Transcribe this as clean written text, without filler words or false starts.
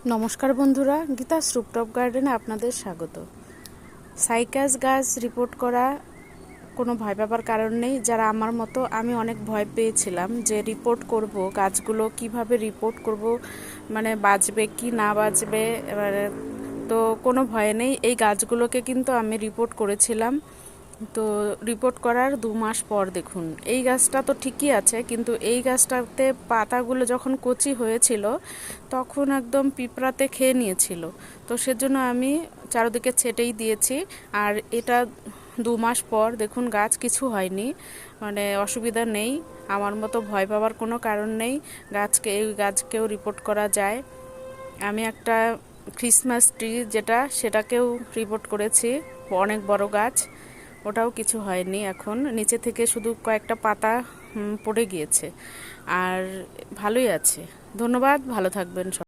নমস্কার বন্ধুরা, গীতাস রুপটপ গার্ডেনে আপনাদের স্বাগত। সাইকাস গাছ রিপোর্ট করা কোনো ভয় পাবার কারণ নেই। যারা আমার মতো, আমি অনেক ভয় পেয়েছিলাম যে রিপোর্ট করব, গাছগুলো কিভাবে রিপোর্ট করব, মানে বাঁচবে কি না বাঁচবে, এবারে তো কোনো ভয় নেই। এই গাছগুলোকে কিন্তু আমি রিপোর্ট করেছিলাম। তো রিপোর্ট করার 2 মাস পর দেখুন, এই গাছটা তো ঠিকই আছে, কিন্তু এই গাছটাতে পাতাগুলো যখন কচি হয়েছিল তখন একদম পিঁপড়াতে খেয়ে নিয়েছিল। তো সেজন্য আমি চারিদিকে ছেটেই দিয়েছি। আর এটা 2 মাস পর দেখুন, গাছ কিছু হয়নি, মানে অসুবিধা নেই। আমার মতো ভয় পাওয়ার কোনো কারণ নেই। এই গাছকেও রিপোর্ট করা যায়। আমি একটা ক্রিসমাস ট্রি সেটাকেও রিপোর্ট করেছি, অনেক বড় গাছ, ওটাও কিছু হয়নি। এখন নিচে থেকে শুধু কয়েকটা পাতা পড়ে গিয়েছে, আর ভালোই আছে। ধন্যবাদ, ভালো থাকবেন সবাই।